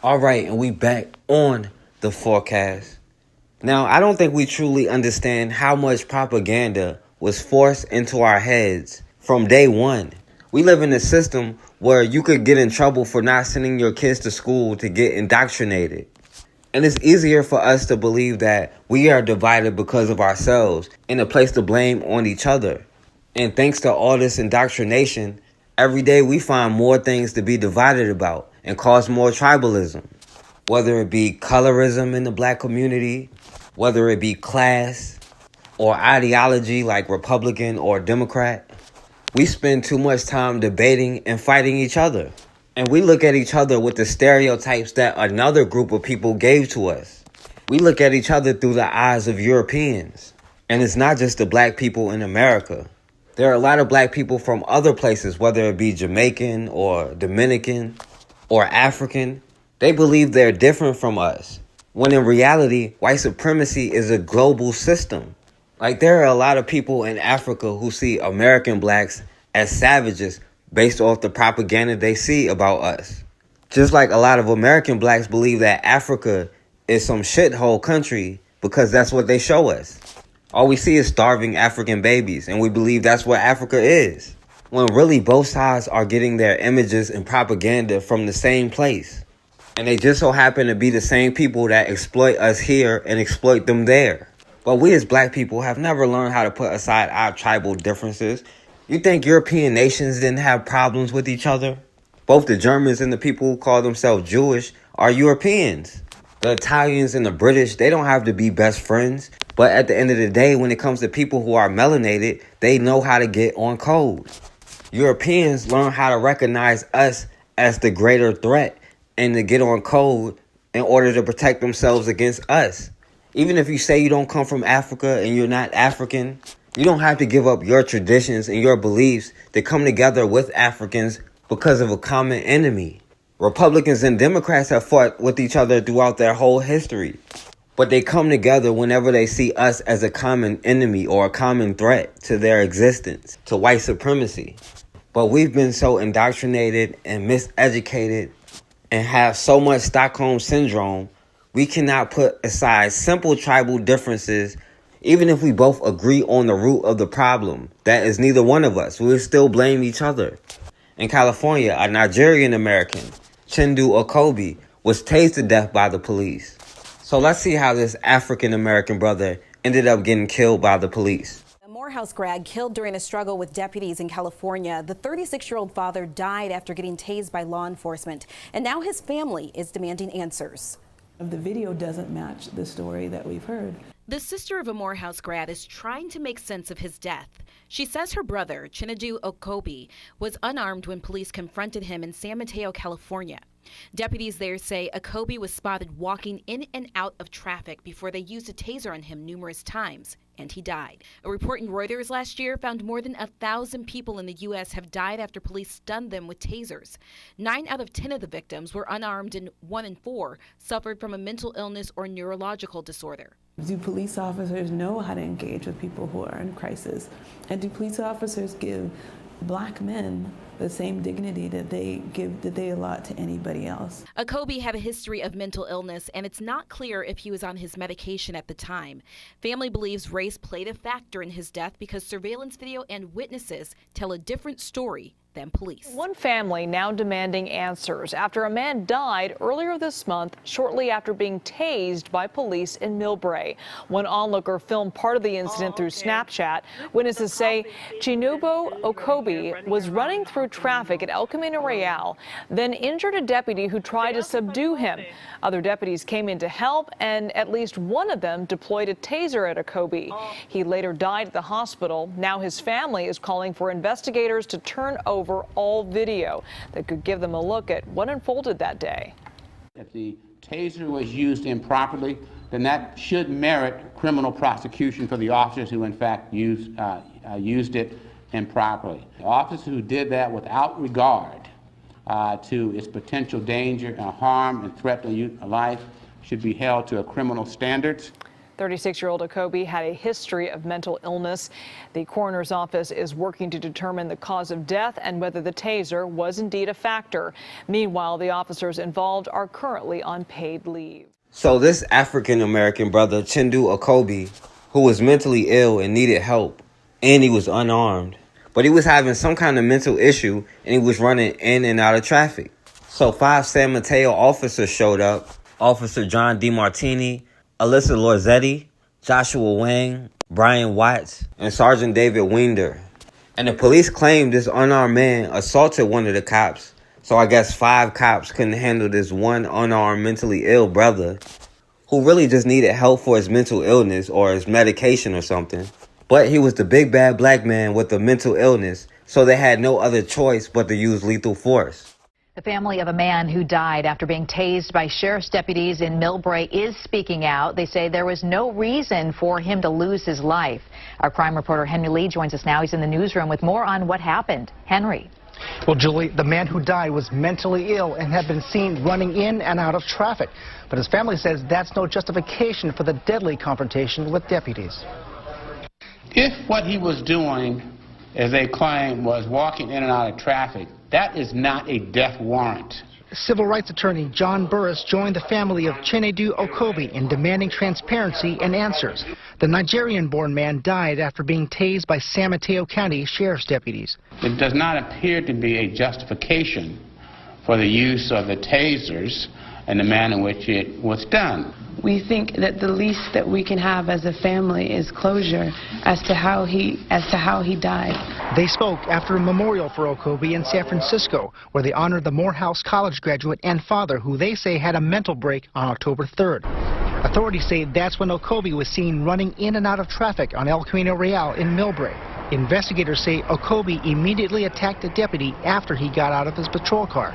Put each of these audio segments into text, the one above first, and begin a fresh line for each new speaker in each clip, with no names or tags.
All right, and we back on the forecast. Now, I don't think we truly understand how much propaganda was forced into our heads from day one. We live in a system where you could get in trouble for not sending your kids to school to get indoctrinated. And it's easier for us to believe that we are divided because of ourselves and to place the blame on each other. And thanks to all this indoctrination, every day we find more things to be divided about and cause more tribalism. Whether it be colorism in the black community, whether it be class or ideology like Republican or Democrat, we spend too much time debating and fighting each other. And we look at each other with the stereotypes that another group of people gave to us. We look at each other through the eyes of Europeans. And it's not just the black people in America. There are a lot of black people from other places, whether it be Jamaican or Dominican or African. They believe they're different from us, when in reality, white supremacy is a global system. Like, there are a lot of people in Africa who see American blacks as savages based off the propaganda they see about us. Just like a lot of American blacks believe that Africa is some shithole country because that's what they show us. All we see is starving African babies, and we believe that's what Africa is. When really both sides are getting their images and propaganda from the same place. And they just so happen to be the same people that exploit us here and exploit them there. But we as black people have never learned how to put aside our tribal differences. You think European nations didn't have problems with each other? Both the Germans and the people who call themselves Jewish are Europeans. The Italians and the British, they don't have to be best friends. But at the end of the day, when it comes to people who are melanated, they know how to get on code. Europeans learn how to recognize us as the greater threat and to get on code in order to protect themselves against us. Even if you say you don't come from Africa and you're not African, you don't have to give up your traditions and your beliefs to come together with Africans because of a common enemy. Republicans and Democrats have fought with each other throughout their whole history, but they come together whenever they see us as a common enemy or a common threat to their existence, to white supremacy. But we've been so indoctrinated and miseducated and have so much Stockholm syndrome, we cannot put aside simple tribal differences. Even if we both agree on the root of the problem, that is neither one of us. We will still blame each other. In California, a Nigerian American, Chinedu Okobi, was tased to death by the police. So let's see how this African American brother ended up getting killed by the police.
A Morehouse grad killed during a struggle with deputies in California. The 36-year-old father died after getting tased by law enforcement, and now his family is demanding answers.
The video doesn't match the story that we've heard.
The sister of a Morehouse grad is trying to make sense of his death. She says her brother, Chinedu Okobi, was unarmed when police confronted him in San Mateo, California. Deputies there say Okobi was spotted walking in and out of traffic before they used a taser on him numerous times, and he died. A report in Reuters last year found more than 1,000 people in the U.S. have died after police stunned them with tasers. 9 out of 10 of the victims were unarmed, and 1 in 4 suffered from a mental illness or neurological disorder.
Do police officers know how to engage with people who are in crisis? And do police officers give black men the same dignity that they allot to anybody else?
Okobi had a history of mental illness, and it's not clear if he was on his medication at the time. Family believes race played a factor in his death because surveillance video and witnesses tell a different story than police.
One family now demanding answers after a man died earlier this month shortly after being tased by police in Millbrae. One onlooker filmed part of the incident through Snapchat. Witnesses say Chinedu Okobi was running through traffic at El Camino Real, then injured a deputy who tried to subdue him. Other deputies came in to help, and at least one of them deployed a taser at Okobi. He later died at the hospital. Now his family is calling for investigators to turn over all video that could give them a look at what unfolded that day.
If the taser was used improperly, then that should merit criminal prosecution for the officers who in fact used it improperly. The officers who did that without regard to its potential danger, harm, and threat to life should be held to a criminal standards.
36-year-old Okobi had a history of mental illness. The coroner's office is working to determine the cause of death and whether the taser was indeed a factor. Meanwhile, the officers involved are currently on paid leave.
So this African-American brother, Chinedu Okobi, who was mentally ill and needed help, and he was unarmed, but he was having some kind of mental issue and he was running in and out of traffic. So 5 San Mateo officers showed up. Officer John DeMartini, Alyssa Lorenzatti, Joshua Wang, Bryan Watt, and Sergeant David Weidner. And the police claimed this unarmed man assaulted one of the cops. So I guess 5 cops couldn't handle this one unarmed mentally ill brother who really just needed help for his mental illness or his medication or something. But he was the big bad black man with the mental illness, so they had no other choice but to use lethal force.
The family of a man who died after being tased by sheriff's deputies in Millbrae is speaking out. They say there was no reason for him to lose his life. Our crime reporter Henry Lee joins us now. He's in the newsroom with more on what happened. Henry.
Well, Julie, the man who died was mentally ill and had been seen running in and out of traffic. But his family says that's no justification for the deadly confrontation with deputies.
If what he was doing, as they claim, was walking in and out of traffic, that is not a death warrant.
Civil rights attorney John Burris joined the family of Chinedu Okobi in demanding transparency and answers. The Nigerian-born man died after being tased by San Mateo County sheriff's deputies.
It does not appear to be a justification for the use of the tasers and the manner in which it was done.
We think that the least that we can have as a family is closure as to how he died.
They spoke after a memorial for Okobi in San Francisco, where they honored the Morehouse College graduate and father, who they say had a mental break on October 3rd. Authorities say that's when Okobi was seen running in and out of traffic on El Camino Real in Millbrae. Investigators say Okobi immediately attacked a deputy after he got out of his patrol car.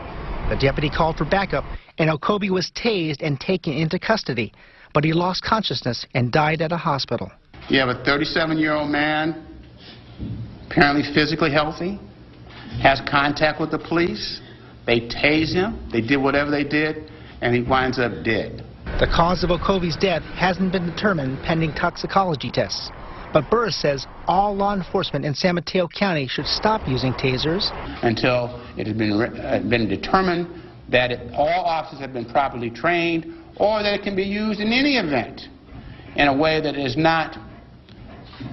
The deputy called for backup, and Okobi was tased and taken into custody, but he lost consciousness and died at a hospital.
You have a 37-year-old man, apparently physically healthy, has contact with the police. They tase him, they did whatever they did, and he winds up dead.
The cause of Okobi's death hasn't been determined pending toxicology tests. But Burris says all law enforcement in San Mateo County should stop using tasers
until it has been determined that all officers have been properly trained, or that it can be used in any event in a way that is not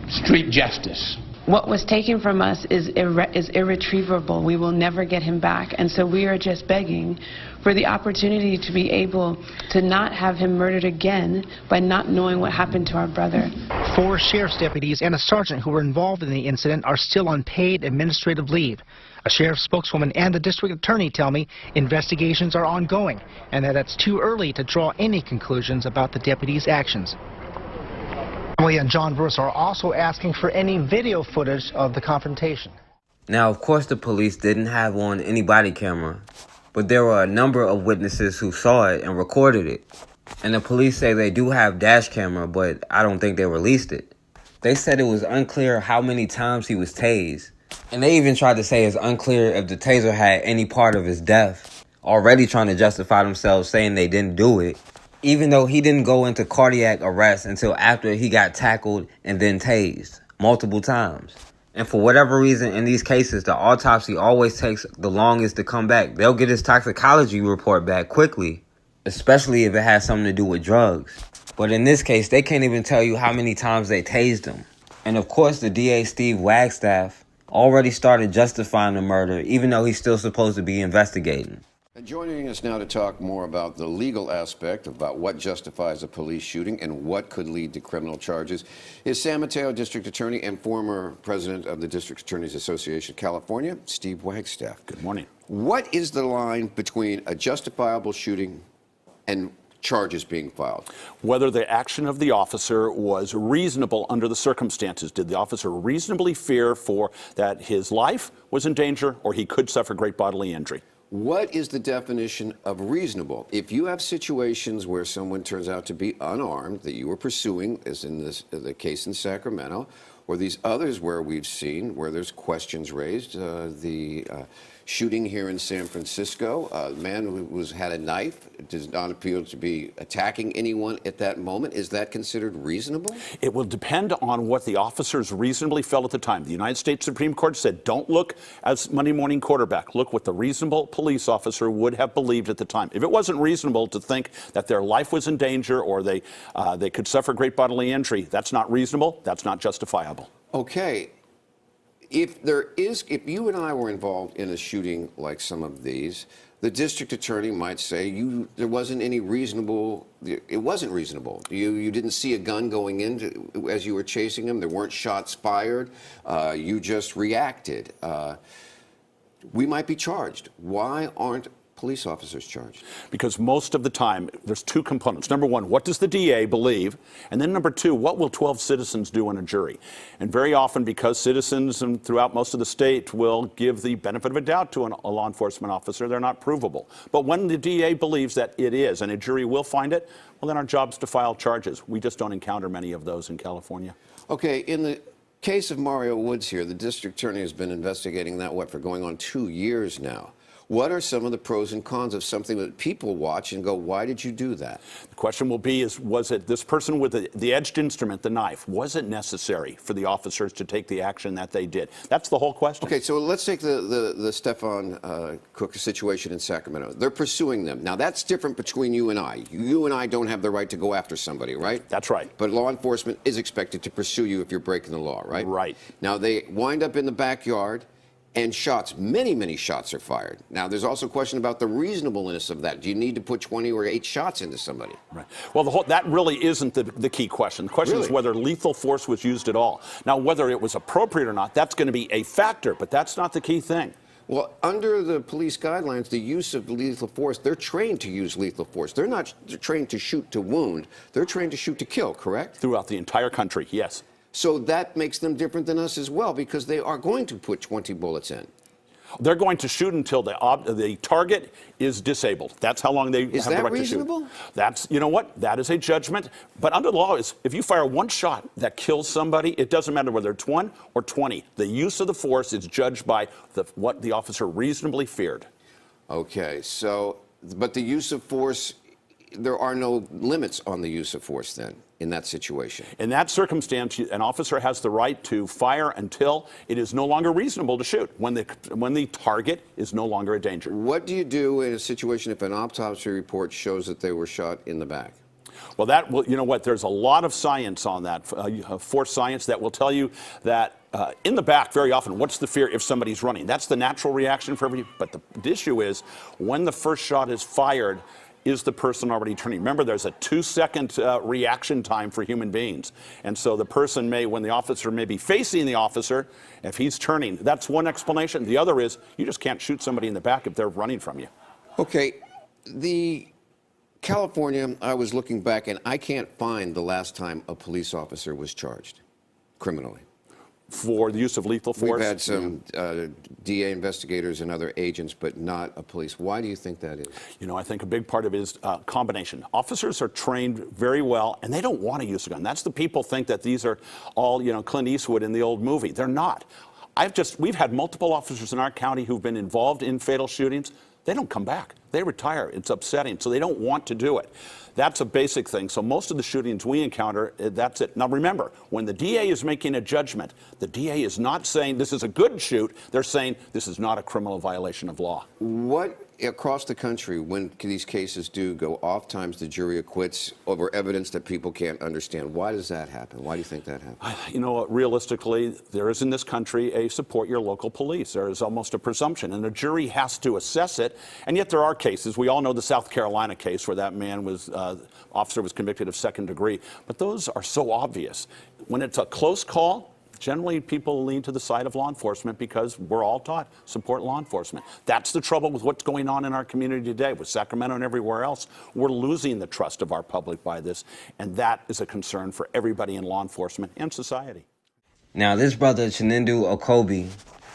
street justice.
What was taken from us is irretrievable. We will never get him back. And so we are just begging for the opportunity to be able to not have him murdered again by not knowing what happened to our brother.
4 sheriff's deputies and a sergeant who were involved in the incident are still on paid administrative leave. A sheriff's spokeswoman and the district attorney tell me investigations are ongoing and that it's too early to draw any conclusions about the deputies' actions. Emily and John Burris are also asking for any video footage of the confrontation.
Now, of course, the police didn't have on any body camera, but there were a number of witnesses who saw it and recorded it. And the police say they do have dash camera, but I don't think they released it. They said it was unclear how many times he was tased. And they even tried to say it's unclear if the taser had any part of his death, already trying to justify themselves saying they didn't do it, even though he didn't go into cardiac arrest until after he got tackled and then tased multiple times. And for whatever reason, in these cases, the autopsy always takes the longest to come back. They'll get his toxicology report back quickly, especially if it has something to do with drugs. But in this case, they can't even tell you how many times they tased him. And of course, the DA Steve Wagstaff already started justifying the murder, even though he's still supposed to be investigating.
And joining us now to talk more about the legal aspect about what justifies a police shooting and what could lead to criminal charges is San Mateo District Attorney and former president of the District Attorneys Association of California, Steve Wagstaff.
Good morning.
What is the line between a justifiable shooting and charges being filed?
Whether the action of the officer was reasonable under the circumstances. Did the officer reasonably fear for that his life was in danger or he could suffer great bodily injury?
What is the definition of reasonable? If you have situations where someone turns out to be unarmed that you were pursuing, as in the case in Sacramento, or these others where we've seen where there's questions raised. The shooting here in San Francisco, a man who had a knife does not appear to be attacking anyone at that moment. Is that considered reasonable?
It will depend on what the officers reasonably felt at the time. The United States Supreme Court said, don't look as Monday morning quarterback. Look what the reasonable police officer would have believed at the time. If it wasn't reasonable to think that their life was in danger or they could suffer great bodily injury, that's not reasonable. That's not justifiable.
Okay. If you and I were involved in a shooting like some of these, the district attorney might say there wasn't any reasonable. It wasn't reasonable. You didn't see a gun going in as you were chasing him. There weren't shots fired. You just reacted. We might be charged. Why aren't police officers charged?
Because most of the time, there's two components. Number one, what does the DA believe? And then number two, what will 12 citizens do in a jury? And very often, because citizens and throughout most of the state will give the benefit of a doubt to a law enforcement officer, they're not provable. But when the DA believes that it is, and a jury will find it, well, then our job's to file charges. We just don't encounter many of those in California.
Okay, in the case of Mario Woods here, the district attorney has been investigating that, for going on 2 years now. What are some of the pros and cons of something that people watch and go, why did you do that?
The question will be, was it this person with the edged instrument, the knife, was it necessary for the officers to take the action that they did? That's the whole question.
Okay, so let's take the Stefan Cook situation in Sacramento. They're pursuing them. Now, that's different between you and I. You and I don't have the right to go after somebody, right?
That's right.
But law enforcement is expected to pursue you if you're breaking the law, right?
Right.
Now, they wind up in the backyard. And many shots are fired. Now, there's also a question about the reasonableness of that. Do you need to put 20 or 8 shots into somebody?
Right. Well, that really isn't the key question. The question is whether lethal force was used at all. Now, whether it was appropriate or not, that's going to be a factor, but that's not the key thing.
Well, under the police guidelines, the use of lethal force, they're trained to use lethal force. They're not trained to shoot to wound. They're trained to shoot to kill, correct?
Throughout the entire country, yes.
So that makes them different than us as well, because they are going to put 20 bullets in.
They're going to shoot until the target is disabled. That's how long they have the right to shoot.
Is that reasonable?
That's, you know what? That is a judgment. But under the law, if you fire one shot that kills somebody, it doesn't matter whether it's 1 or 20. The use of the force is judged by what the officer reasonably feared.
Okay, but the use of force, there are no limits on the use of force then in that situation.
In that circumstance, an officer has the right to fire until it is no longer reasonable to shoot, when the target is no longer a danger.
What do you do in a situation if an autopsy report shows that they were shot in the back?
Well, you know what? There's a lot of science on that, force science, that will tell you that in the back, very often, what's the fear if somebody's running? That's the natural reaction for everybody. But the issue is, when the first shot is fired, is the person already turning? Remember, there's a 2-second reaction time for human beings. And so the person when the officer may be facing the officer, if he's turning, that's one explanation. The other is, you just can't shoot somebody in the back if they're running from you.
Okay, California, I was looking back, and I can't find the last time a police officer was charged criminally.
For the use of lethal force?
We've had some DA investigators and other agents, but not a police. Why do you think that is? You
know, I think a big part of it is combination. Officers are trained very well, and they don't want to use a gun. That's the people think that these are all, Clint Eastwood in the old movie. They're not. We've had multiple officers in our county who've been involved in fatal shootings. They don't come back. They retire. It's upsetting. So they don't want to do it. That's a basic thing. So most of the shootings we encounter, that's it. Now remember, when the DA is making a judgment, the DA is not saying this is a good shoot. They're saying this is not a criminal violation of law. What, across the country, when these cases do go, oftentimes the jury acquits over evidence that people can't understand. Why does that happen? Why do you think that happens? You know, realistically, there is in this country a support your local police. There is almost a presumption, and the jury has to assess it. And yet there are cases. We all know the South Carolina case where that man officer was convicted of second degree. But those are so obvious. When it's a close call, generally people lean to the side of law enforcement because we're all taught support law enforcement. That's the trouble with what's going on in our community today with Sacramento and everywhere else. We're losing the trust of our public by this, and that is a concern for everybody in law enforcement and society.
Now, this brother, Chinedu Okobi,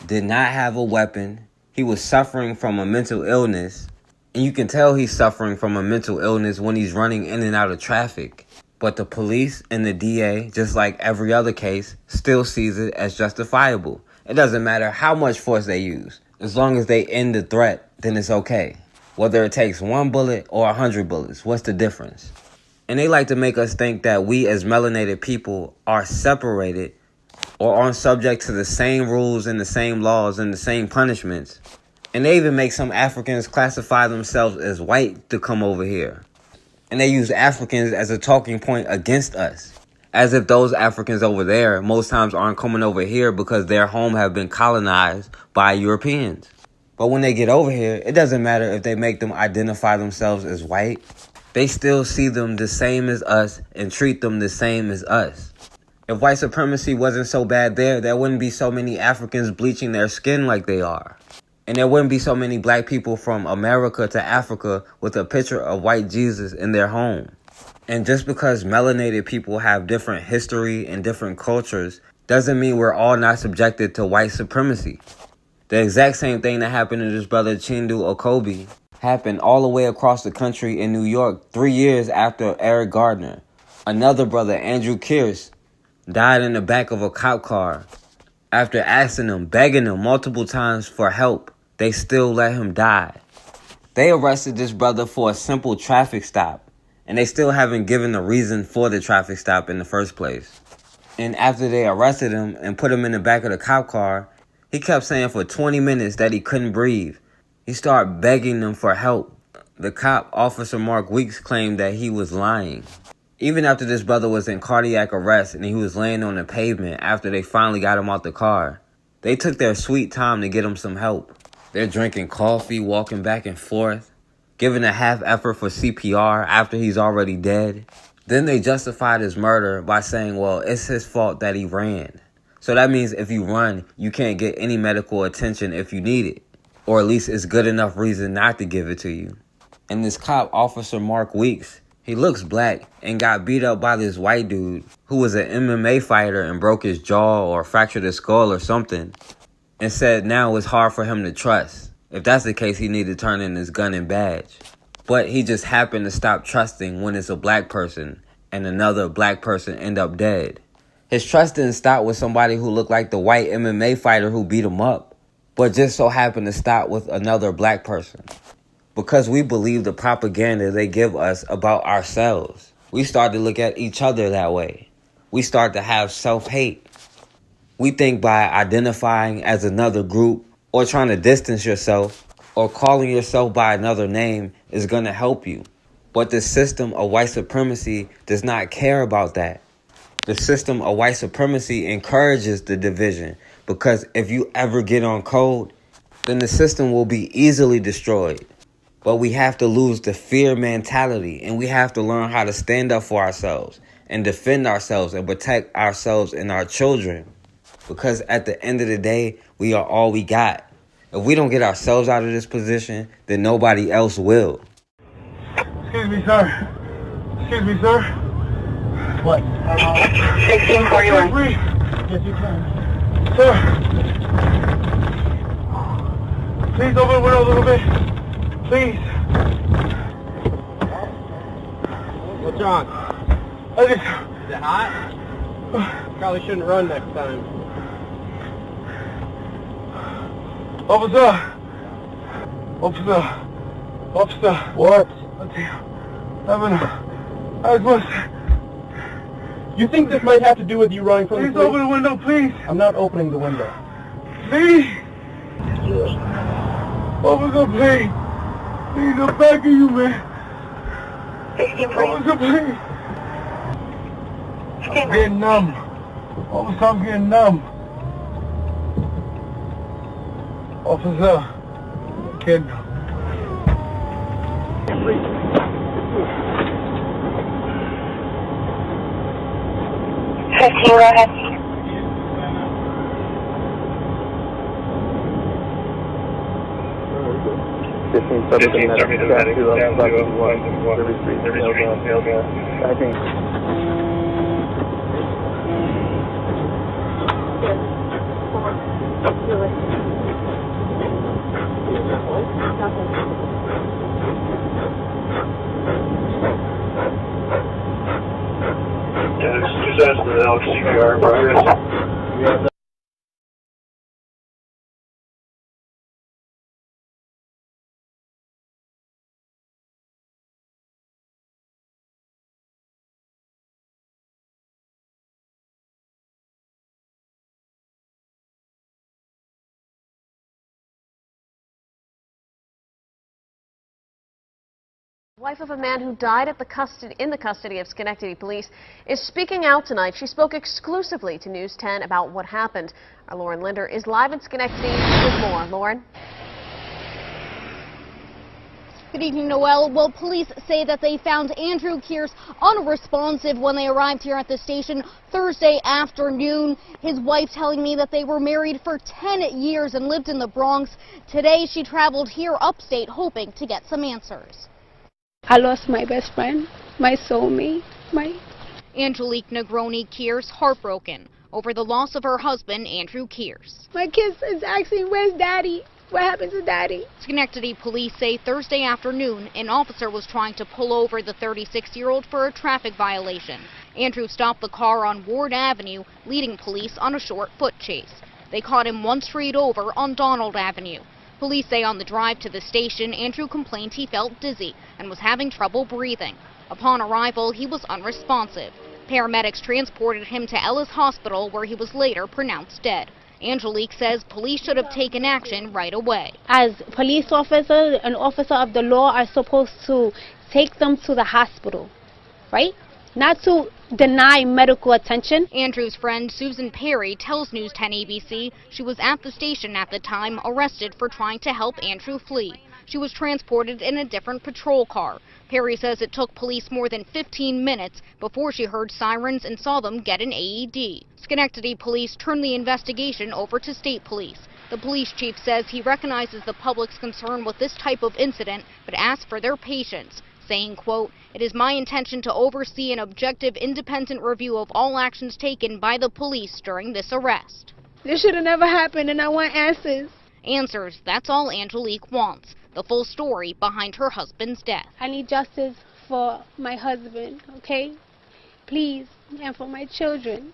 did not have a weapon. He was suffering from a mental illness. And you can tell he's suffering from a mental illness when he's running in and out of traffic. But the police and the DA, just like every other case, still sees it as justifiable. It doesn't matter how much force they use. As long as they end the threat, then it's okay. Whether it takes 1 bullet or 100 bullets, what's the difference? And they like to make us think that we as melanated people are separated or aren't subject to the same rules and the same laws and the same punishments. And they even make some Africans classify themselves as white to come over here. And they use Africans as a talking point against us. As if those Africans over there most times aren't coming over here because their home have been colonized by Europeans. But when they get over here, it doesn't matter if they make them identify themselves as white. They still see them the same as us and treat them the same as us. If white supremacy wasn't so bad there wouldn't be so many Africans bleaching their skin like they are. And there wouldn't be so many black people from America to Africa with a picture of white Jesus in their home. And just because melanated people have different history and different cultures doesn't mean we're all not subjected to white supremacy. The exact same thing that happened to this brother Chinedu Okobi happened all the way across the country in New York 3 years after Eric Garner. Another brother, Andrew Kearse, died in the back of a cop car. After asking them, begging them multiple times for help, they still let him die. They arrested this brother for a simple traffic stop, and they still haven't given a reason for the traffic stop in the first place. And after they arrested him and put him in the back of the cop car, he kept saying for 20 minutes that he couldn't breathe. He started begging them for help. The cop, Officer Mark Weeks, claimed that he was lying. Even after this brother was in cardiac arrest and he was laying on the pavement after they finally got him out the car, they took their sweet time to get him some help. They're drinking coffee, walking back and forth, giving a half effort for CPR after he's already dead. Then they justified his murder by saying, well, it's his fault that he ran. So that means if you run, you can't get any medical attention if you need it. Or at least it's good enough reason not to give it to you. And this cop, Officer Mark Weeks, he looks black and got beat up by this white dude who was an MMA fighter and broke his jaw or fractured his skull or something, and said now it's hard for him to trust. If that's the case, he need to turn in his gun and badge. But he just happened to stop trusting when it's a black person and another black person end up dead. His trust didn't stop with somebody who looked like the white MMA fighter who beat him up, but just so happened to stop with another black person. Because we believe the propaganda they give us about ourselves, we start to look at each other that way. We start to have self-hate. We think by identifying as another group or trying to distance yourself or calling yourself by another name is going to help you. But the system of white supremacy does not care about that. The system of white supremacy encourages the division because if you ever get on code, then the system will be easily destroyed. But we have to lose the fear mentality and we have to learn how to stand up for ourselves and defend ourselves and protect ourselves and our children. Because at the end of the day, we are all we got. If we don't get ourselves out of this position, then nobody else will.
Excuse me, sir. Excuse me, sir.
What?
1641. Breathe.
Yes, you can.
Sir. Please open the window a little bit. Please.
What's wrong?
Is
it hot? Probably shouldn't run next time.
Officer.
What?
I was.
You think this might have to do with you running from the police?
Please open the window, please.
I'm not opening the window.
Please. Officer, please. Please, I'm begging you, man. Officer, please. I'm getting numb. Officer, I'm getting numb. Officer, I'm getting numb.
15, go ahead.
without CPR progress.
Wife of a man who died in the custody of Schenectady police is speaking out tonight. She spoke exclusively to News 10 about what happened. Our Lauren Linder is live in Schenectady with more. Lauren?
Good evening, Noel. Well, police say that they found Andrew Kearse unresponsive when they arrived here at the station Thursday afternoon. His wife telling me that they were married for 10 years and lived in the Bronx. Today, she traveled here upstate hoping to get some answers.
I lost my best friend, my soulmate,
Angelique Negroni Kearse heartbroken over the loss of her husband, Andrew Kearse.
My kids is asking, where's Daddy? What happened to Daddy?
Schenectady police say Thursday afternoon, an officer was trying to pull over the 36-year-old for a traffic violation. Andrew stopped the car on Ward Avenue, leading police on a short foot chase. They caught him one street over on Donald Avenue. Police say on the drive to the station, Andrew complained he felt dizzy and was having trouble breathing. Upon arrival, he was unresponsive. Paramedics transported him to Ellis Hospital, where he was later pronounced dead. Angelique says police should have taken action right away.
As police officers, an officer of the law are supposed to take them to the hospital, right? Not to deny medical attention.
Andrew's friend Susan Perry tells News 10 ABC she was at the station at the time, arrested for trying to help Andrew flee. She was transported in a different patrol car. Perry says it took police more than 15 minutes before she heard sirens and saw them get an AED. Schenectady police turned the investigation over to state police. The police chief says he recognizes the public's concern with this type of incident, but asks for their patience, saying, quote, "It is my intention to oversee an objective, independent review of all actions taken by the police during this arrest."
This should have never happened, and I want answers.
Answers, that's all Angelique wants. The full story behind her husband's death.
I need justice for my husband, okay? Please, and for my children.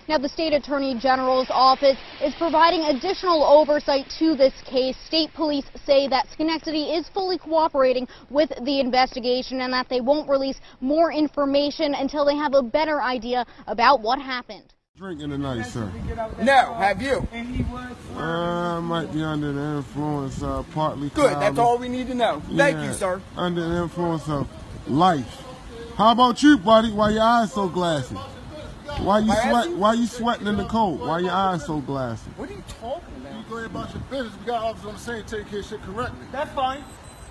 Now, the State Attorney General's office is providing additional oversight to this case. State police say that Schenectady is fully cooperating with the investigation and that they won't release more information until they have a better idea about what happened.
Drinking tonight, sir?
No, have you?
I might be under the influence, partly.
Good, that's all we need to know. Thank you, sir.
Under the influence of life. How about you, buddy? Why your eyes so glassy? Why you sweating in the cold? Why your eyes so glassy?
What are you talking about?
You go ahead about your business. We got officers on the scene take care of shit correctly.
That's fine.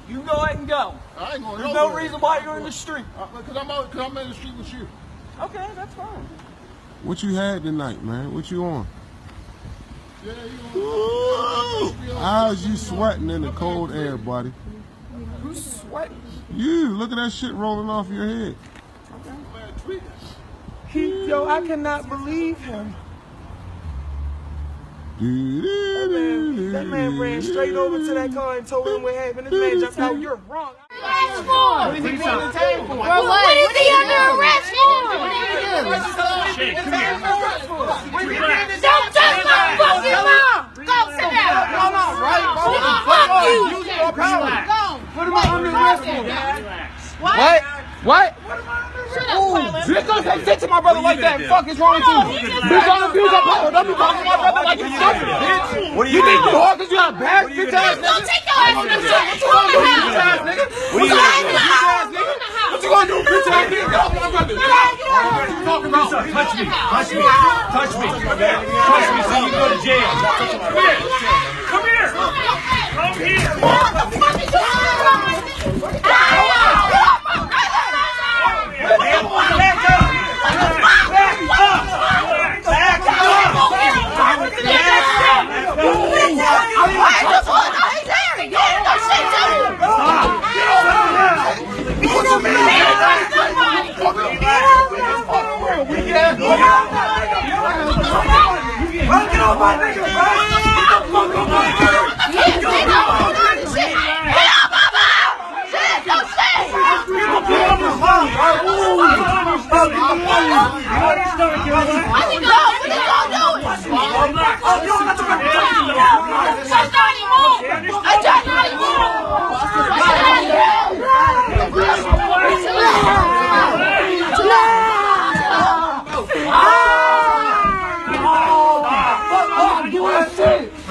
You go ahead and go.
I ain't going
There's no reason why you're in the street.
Because I'm in the street with you.
Okay, that's fine.
What you had tonight, man? What you on? How's you sweating in the cold air, buddy?
Who's sweating?
You. Look at that shit rolling off your head.
Yo, I cannot believe him. That man ran straight over to that car and told him what happened. This man jumped out. You're wrong. What is he putting the table for?
What is he under arrest for?
Don't touch my fucking mom! Go sit down! No, right? Fuck you! What am I under arrest for? What? Ooh, you just gonna say shit to my brother like that? Fuck is wrong with you? You gonna abuse our power? Don't be talking to my brother like you stupid, bitch. What do you think you hard because you got a bad bitch ass nigga?
Don't take your ass to the shit.
What you gonna do, bitch ass nigga? What you gonna do, bitch ass nigga? What you gonna do, bitch ass nigga? Get off my brother. What you talking about?
Touch me. Touch me. Touch me. Touch me so you go to jail. Come here. Come here.
Get off my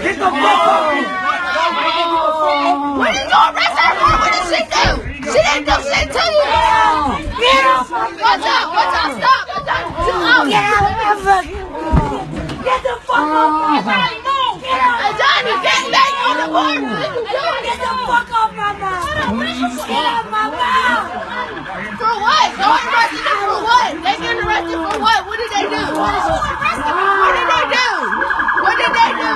Get the fuck up! What did you arrest her for? What did she do? She didn't do shit to you! Get up! Watch out! Watch out! Stop! Watch out! Get out! Get the fuck up! Johnny, move! Hey, Johnny, get back on the board! Get the fuck off my mouth! Get off my mouth! For what? Y'all arrested them for what? They get arrested for what? What did they do? What did they do? What did they do?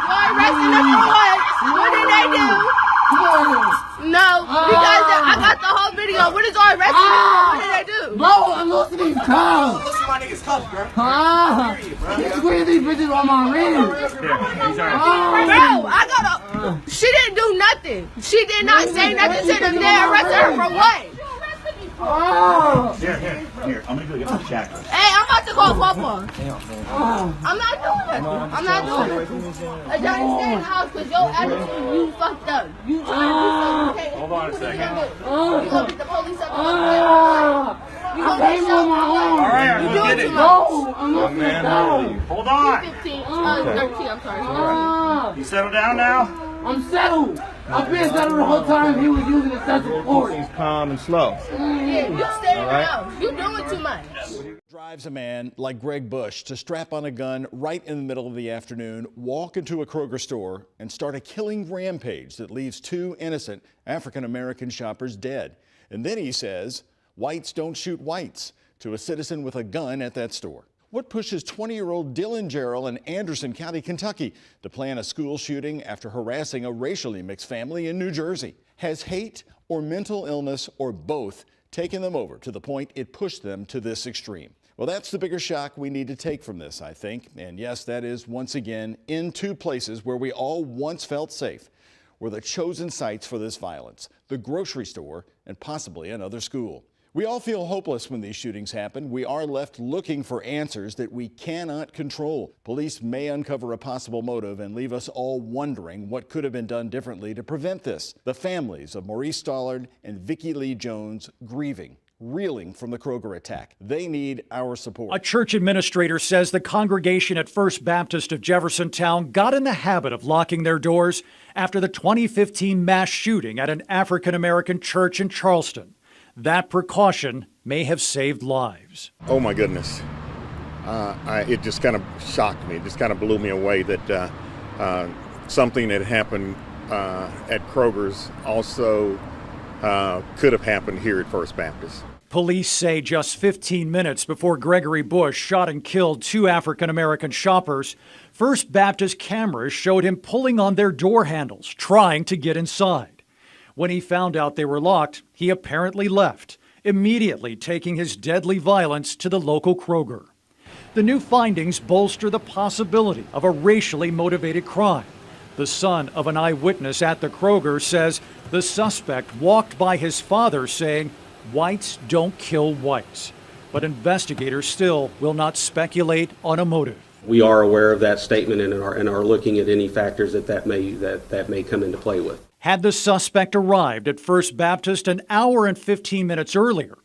Y'all arrested them for what? What did they do? No, because I got the whole video. What is y'all arrested them for? What did they do?
Bro, I'm losing these cuffs.
Listen, my niggas cuffs, bro.
You squeeze these bitches on my wrist.
Bro, I got a... She didn't do nothing. She did not say nothing to them. They arrested her for what?
Here, I'm gonna go get some shackles.
Hey, I'm about to call Papa. I'm not doing that. I'm not doing it. Johnny, stay in the house because your attitude, you fucked up. You fucked up.
Hold on a second.
You gonna get the police up. You gonna get shot.
All right, I'm gonna get it.
No, I'm not gonna go.
Hold on.
15, 13, I'm sorry.
You settle down now?
I'm settled. I've been settled the whole time he was using the sense of force.
He's calm and slow.
Yeah, you stay in the house. You doing too much.
Drives a man like Greg Bush to strap on a gun right in the middle of the afternoon, walk into a Kroger store, and start a killing rampage that leaves 2 innocent African-American shoppers dead. And then he says, "Whites don't shoot whites," to a citizen with a gun at that store. What pushes 20-year-old Dylan Jarrell in Anderson County, Kentucky, to plan a school shooting after harassing a racially mixed family in New Jersey? Has hate or mental illness or both taken them over to the point it pushed them to this extreme? Well, that's the bigger shock we need to take from this, I think. And yes, that is once again in 2 places where we all once felt safe were the chosen sites for this violence: the grocery store and possibly another school. We all feel hopeless when these shootings happen. We are left looking for answers that we cannot control. Police may uncover a possible motive and leave us all wondering what could have been done differently to prevent this. The families of Maurice Stollard and Vicki Lee Jones grieving, reeling from the Kroger attack. They need our support.
A church administrator says the congregation at First Baptist of Jeffersontown got in the habit of locking their doors after the 2015 mass shooting at an African-American church in Charleston. That precaution may have saved lives.
Oh my goodness. It just kind of shocked me. It just kind of blew me away that something that happened at Kroger's also could have happened here at First Baptist.
Police say just 15 minutes before Gregory Bush shot and killed 2 African-American shoppers, First Baptist cameras showed him pulling on their door handles, trying to get inside. When he found out they were locked, he apparently left, immediately taking his deadly violence to the local Kroger. The new findings bolster the possibility of a racially motivated crime. The son of an eyewitness at the Kroger says the suspect walked by his father saying, "Whites don't kill whites." But investigators still will not speculate on a motive.
We are aware of that statement and are looking at any factors that may come into play with.
Had the suspect arrived at First Baptist an hour and 15 minutes earlier,